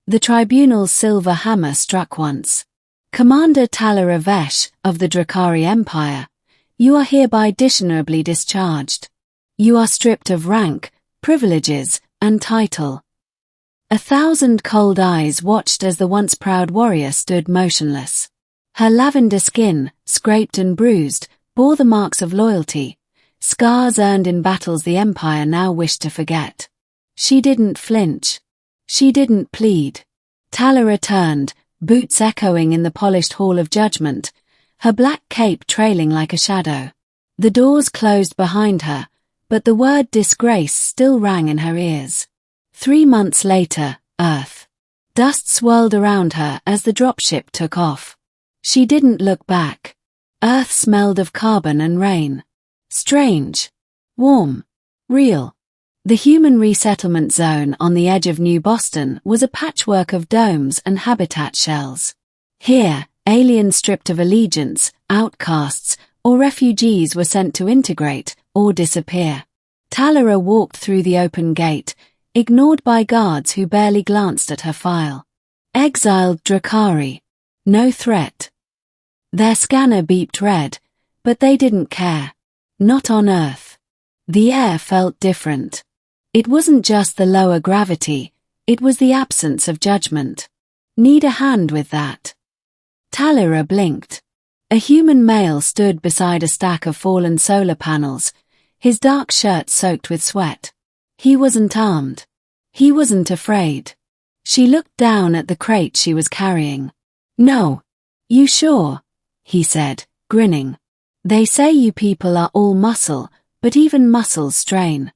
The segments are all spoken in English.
The tribunal's silver hammer struck once. Commander Talara Vesh, of the Drakari Empire, you are hereby dishonorably discharged. You are stripped of rank, privileges, and title. 1,000 cold eyes watched as the once proud warrior stood motionless. Her lavender skin, scraped and bruised, bore the marks of loyalty, scars earned in battles the Empire now wished to forget. She didn't flinch. She didn't plead. Talara turned, boots echoing in the polished hall of judgment, her black cape trailing like a shadow. The doors closed behind her, but the word disgrace still rang in her ears. 3 months later, Earth. Dust swirled around her as the dropship took off. She didn't look back. Earth smelled of carbon and rain. Strange. Warm. Real. The human resettlement zone on the edge of New Boston was a patchwork of domes and habitat shells. Here, aliens stripped of allegiance, outcasts, or refugees were sent to integrate or disappear. Talara walked through the open gate, ignored by guards who barely glanced at her file. Exiled Drakari. No threat. Their scanner beeped red, but they didn't care. Not on Earth. The air felt different. It wasn't just the lower gravity, it was the absence of judgment. Need a hand with that? Talara blinked. A human male stood beside a stack of fallen solar panels, his dark shirt soaked with sweat. He wasn't armed. He wasn't afraid. She looked down at the crate she was carrying. No. You sure? He said, grinning. They say you people are all muscle, but even muscles strain.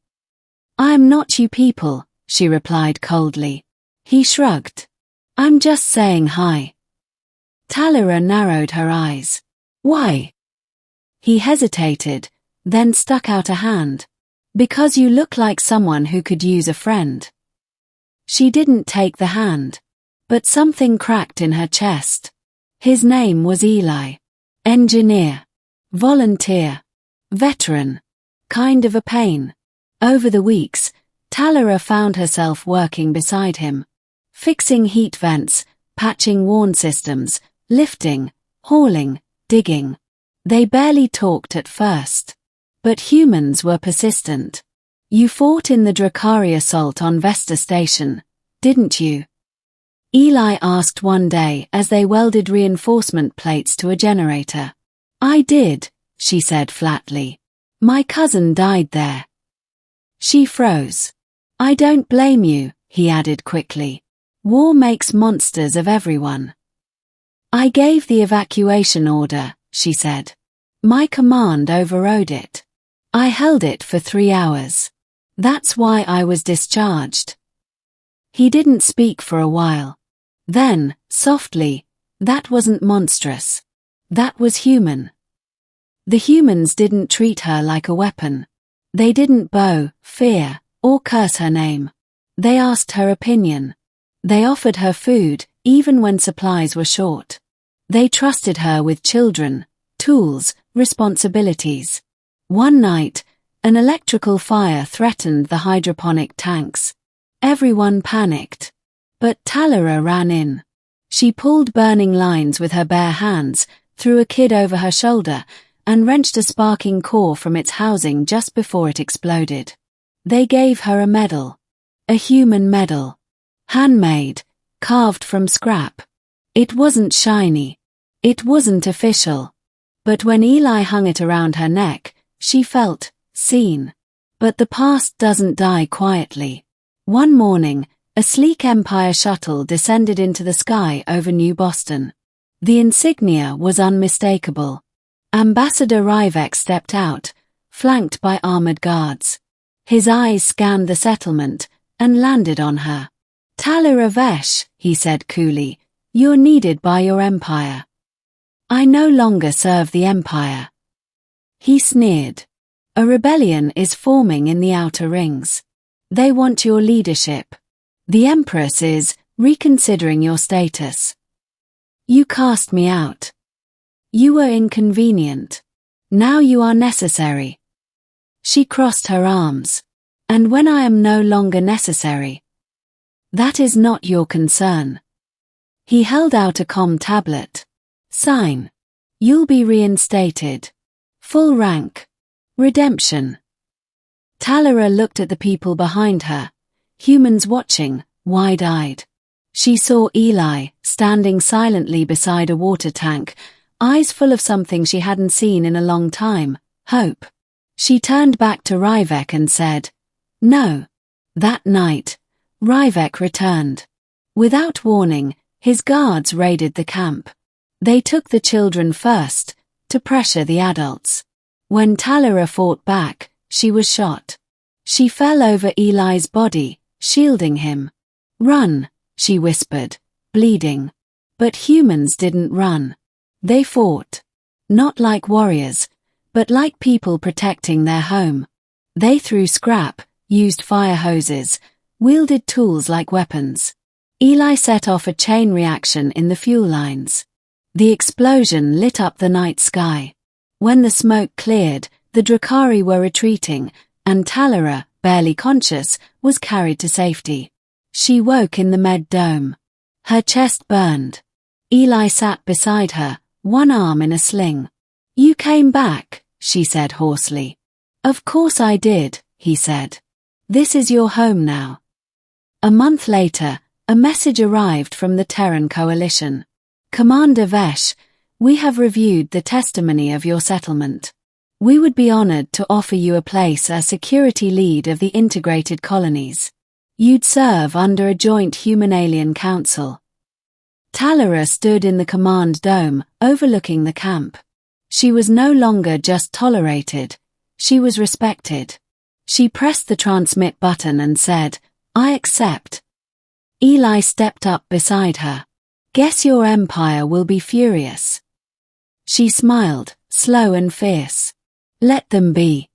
I am not you people, she replied coldly. He shrugged. I'm just saying hi. Talara narrowed her eyes. Why? He hesitated, then stuck out a hand. Because you look like someone who could use a friend. She didn't take the hand. But something cracked in her chest. His name was Eli. Engineer. Volunteer. Veteran. Kind of a pain. Over the weeks, Talara found herself working beside him. Fixing heat vents, patching worn systems, lifting, hauling, digging. They barely talked at first. But humans were persistent. You fought in the Drakari assault on Vesta Station, didn't you? Eli asked one day as they welded reinforcement plates to a generator. I did, she said flatly. My cousin died there. She froze. I don't blame you, he added quickly. War makes monsters of everyone. I gave the evacuation order, she said. My command overrode it. I held it for 3 hours. That's why I was discharged. He didn't speak for a while. Then, softly, that wasn't monstrous. That was human. The humans didn't treat her like a weapon. They didn't bow, fear, or curse her name. They asked her opinion. They offered her food, even when supplies were short. They trusted her with children, tools, responsibilities. One night, an electrical fire threatened the hydroponic tanks. Everyone panicked. But Talara ran in. She pulled burning lines with her bare hands, threw a kid over her shoulder, and wrenched a sparking core from its housing just before it exploded. They gave her a medal. A human medal. Handmade, carved from scrap. It wasn't shiny. It wasn't official. But when Eli hung it around her neck, she felt seen. But the past doesn't die quietly. One morning, a sleek Empire shuttle descended into the sky over New Boston. The insignia was unmistakable. Ambassador Rivek stepped out, flanked by armored guards. His eyes scanned the settlement and landed on her. Talara Vesh, he said coolly, you're needed by your empire. I no longer serve the empire. He sneered. A rebellion is forming in the outer rings. They want your leadership. The Empress is reconsidering your status. You cast me out. You were inconvenient. Now you are necessary. She crossed her arms. And when I am no longer necessary? That is not your concern. He held out a comm tablet. Sign. You'll be reinstated. Full rank. Redemption. Talara looked at the people behind her, humans watching, wide-eyed. She saw Eli, standing silently beside a water tank, eyes full of something she hadn't seen in a long time, hope. She turned back to Rivek and said, "No." That night, Rivek returned. Without warning, his guards raided the camp. They took the children first, to pressure the adults. When Talara fought back, she was shot. She fell over Eli's body, shielding him. "Run," she whispered, bleeding. But humans didn't run. They fought. Not like warriors, but like people protecting their home. They threw scrap, used fire hoses, wielded tools like weapons. Eli set off a chain reaction in the fuel lines. The explosion lit up the night sky. When the smoke cleared, the Drakari were retreating, and Talara, barely conscious, was carried to safety. She woke in the med dome. Her chest burned. Eli sat beside her, one arm in a sling. "You came back," she said hoarsely. "Of course I did," he said. "This is your home now." A month later, a message arrived from the Terran Coalition. "Commander Vesh, we have reviewed the testimony of your settlement. We would be honored to offer you a place as security lead of the integrated colonies. You'd serve under a joint human-alien council." Talara stood in the command dome, overlooking the camp. She was no longer just tolerated, she was respected. She pressed the transmit button and said, "I accept." Eli stepped up beside her. "Guess your empire will be furious." She smiled, slow and fierce. "Let them be."